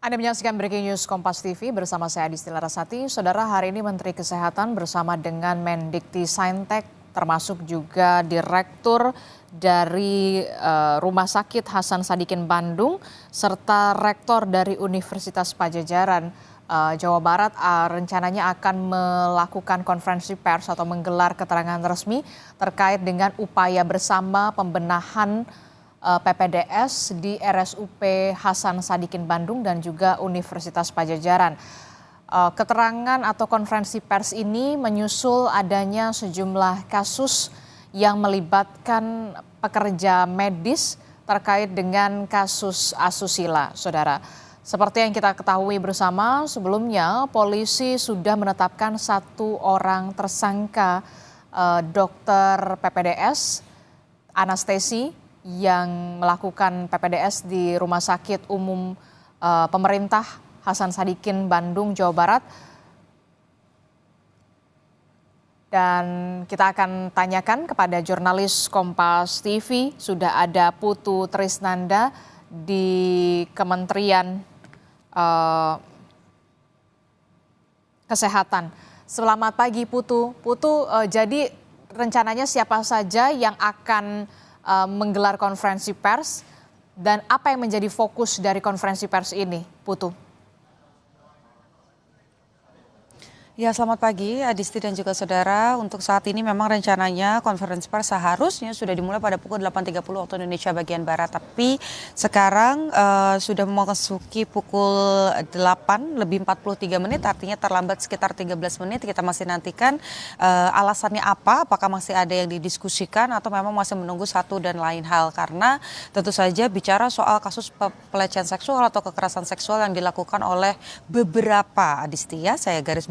Anda menyaksikan Breaking News Kompas TV bersama saya Adisti Larasati. Saudara, hari ini Menteri Kesehatan bersama dengan Mendikti-Saintek termasuk juga Direktur dari Rumah Sakit Hasan Sadikin Bandung serta Rektor dari Universitas Padjadjaran Jawa Barat rencananya akan melakukan konferensi pers atau menggelar keterangan resmi terkait dengan upaya bersama pembenahan PPDS di RSUP Hasan Sadikin Bandung dan juga Universitas Padjadjaran. Keterangan atau konferensi pers ini menyusul adanya sejumlah kasus yang melibatkan pekerja medis terkait dengan kasus asusila, saudara. Seperti yang kita ketahui bersama, sebelumnya polisi sudah menetapkan satu orang tersangka dokter PPDS anestesi yang melakukan PPDS di Rumah Sakit Umum Pemerintah Hasan Sadikin Bandung, Jawa Barat. Dan kita akan tanyakan kepada jurnalis Kompas TV, sudah ada Putu Trisnanda di Kementerian Kesehatan. Selamat pagi Putu. Putu, jadi rencananya siapa saja yang akan menggelar konferensi pers dan apa yang menjadi fokus dari konferensi pers ini, Putu? Ya, selamat pagi Adisti dan juga saudara. Untuk saat ini memang rencananya konferensi pers seharusnya sudah dimulai pada pukul 8.30 waktu Indonesia bagian Barat. Tapi sekarang sudah memasuki pukul 8 lebih 43 menit, artinya terlambat sekitar 13 menit. Kita masih nantikan alasannya apa, apakah masih ada yang didiskusikan atau memang masih menunggu satu dan lain hal. Karena tentu saja bicara soal kasus pelecehan seksual atau kekerasan seksual yang dilakukan oleh beberapa, Adisti ya, saya garis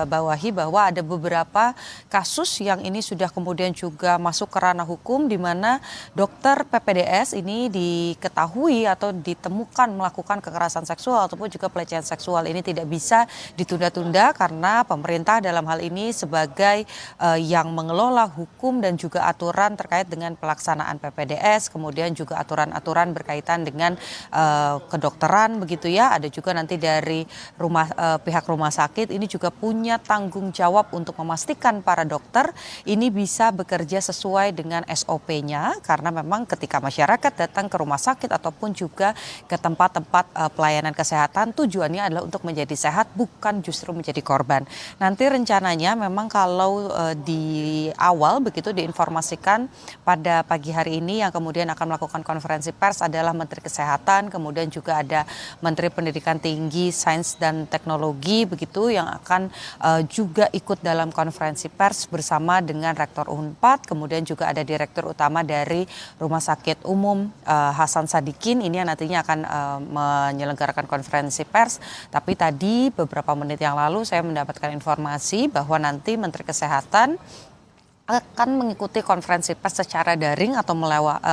bawahi bahwa ada beberapa kasus yang ini sudah kemudian juga masuk ke ranah hukum di mana dokter PPDS ini diketahui atau ditemukan melakukan kekerasan seksual ataupun juga pelecehan seksual. Ini tidak bisa ditunda-tunda karena pemerintah dalam hal ini sebagai yang mengelola hukum dan juga aturan terkait dengan pelaksanaan PPDS, kemudian juga aturan-aturan berkaitan dengan kedokteran begitu ya. Ada juga nanti dari pihak rumah sakit ini juga punya tanggung jawab untuk memastikan para dokter ini bisa bekerja sesuai dengan SOP-nya, karena memang ketika masyarakat datang ke rumah sakit ataupun juga ke tempat-tempat pelayanan kesehatan, tujuannya adalah untuk menjadi sehat, bukan justru menjadi korban. Nanti rencananya memang kalau di awal begitu diinformasikan pada pagi hari ini yang kemudian akan melakukan konferensi pers adalah Menteri Kesehatan, kemudian juga ada Menteri Pendidikan Tinggi, Sains dan Teknologi begitu yang akan juga ikut dalam konferensi pers bersama dengan Rektor Unpad, kemudian juga ada Direktur Utama dari Rumah Sakit Umum Hasan Sadikin ini yang nantinya akan menyelenggarakan konferensi pers. Tapi tadi beberapa menit yang lalu saya mendapatkan informasi bahwa nanti Menteri Kesehatan akan mengikuti konferensi pers secara daring atau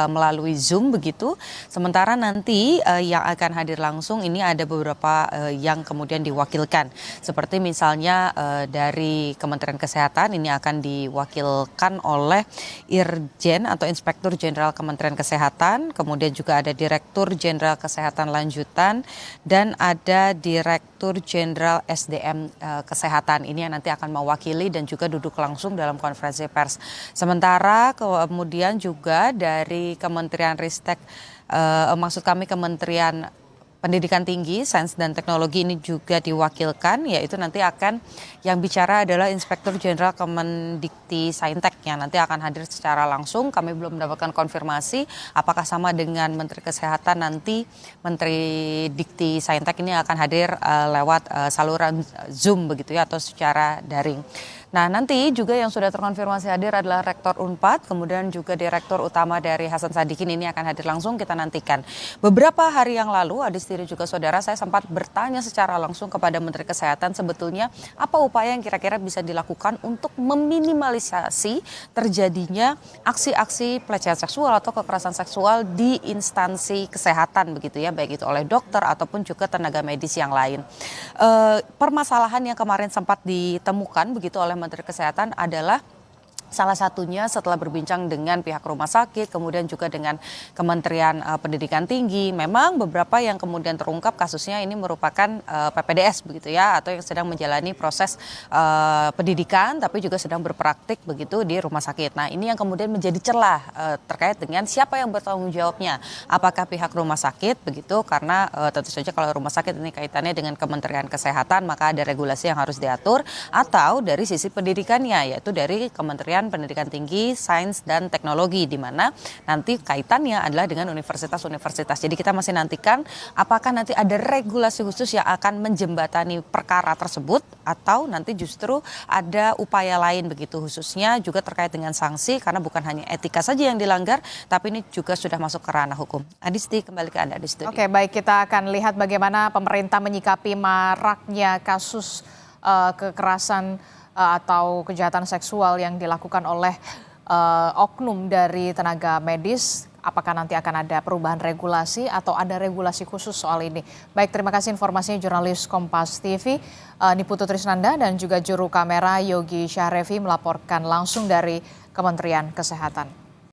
melalui Zoom begitu. Sementara nanti yang akan hadir langsung ini ada beberapa yang kemudian diwakilkan. Seperti misalnya dari Kementerian Kesehatan ini akan diwakilkan oleh Irjen atau Inspektur Jenderal Kementerian Kesehatan. Kemudian juga ada Direktur Jenderal Kesehatan Lanjutan dan ada Direktur Jenderal SDM Kesehatan. Ini yang nanti akan mewakili dan juga duduk langsung dalam konferensi pers. Sementara kemudian juga dari Kementerian Ristek, Kementerian Pendidikan Tinggi, Sains dan Teknologi ini juga diwakilkan, yaitu nanti akan yang bicara adalah Inspektur Jenderal Kemendikti-Saintek yang nanti akan hadir secara langsung. Kami belum mendapatkan konfirmasi apakah sama dengan Menteri Kesehatan, nanti Menteri Dikti-Saintek ini akan hadir lewat saluran Zoom begitu ya atau secara daring. Nah, nanti juga yang sudah terkonfirmasi hadir adalah Rektor Unpad, kemudian juga Direktur Utama dari Hasan Sadikin ini akan hadir langsung, kita nantikan. Beberapa hari yang lalu, Adisti dan juga saudara, saya sempat bertanya secara langsung kepada Menteri Kesehatan sebetulnya apa upaya yang kira-kira bisa dilakukan untuk meminimalisasi terjadinya aksi-aksi pelecehan seksual atau kekerasan seksual di instansi kesehatan begitu ya, baik itu oleh dokter ataupun juga tenaga medis yang lain. Permasalahan yang kemarin sempat ditemukan begitu oleh Menteri Kesehatan adalah Salah satunya setelah berbincang dengan pihak rumah sakit, kemudian juga dengan Kementerian Pendidikan Tinggi, memang beberapa yang kemudian terungkap kasusnya ini merupakan PPDS begitu ya, atau yang sedang menjalani proses pendidikan tapi juga sedang berpraktik begitu di rumah sakit. Nah ini yang kemudian menjadi celah terkait dengan siapa yang bertanggung jawabnya. Apakah pihak rumah sakit begitu, karena tentu saja kalau rumah sakit ini kaitannya dengan Kementerian Kesehatan maka ada regulasi yang harus diatur, atau dari sisi pendidikannya yaitu dari Kementerian Pendidikan Tinggi, Sains dan Teknologi, di mana nanti kaitannya adalah dengan universitas-universitas. Jadi kita masih nantikan apakah nanti ada regulasi khusus yang akan menjembatani perkara tersebut atau nanti justru ada upaya lain begitu, khususnya juga terkait dengan sanksi karena bukan hanya etika saja yang dilanggar tapi ini juga sudah masuk ke ranah hukum. Adisti, kembali ke Anda di studio. Oke, baik, kita akan lihat bagaimana pemerintah menyikapi maraknya kasus kekerasan atau kejahatan seksual yang dilakukan oleh oknum dari tenaga medis. Apakah nanti akan ada perubahan regulasi atau ada regulasi khusus soal ini? Baik, terima kasih informasinya jurnalis Kompas TV Niputu Trisnanda dan juga juru kamera Yogi Syahrevi melaporkan langsung dari Kementerian Kesehatan.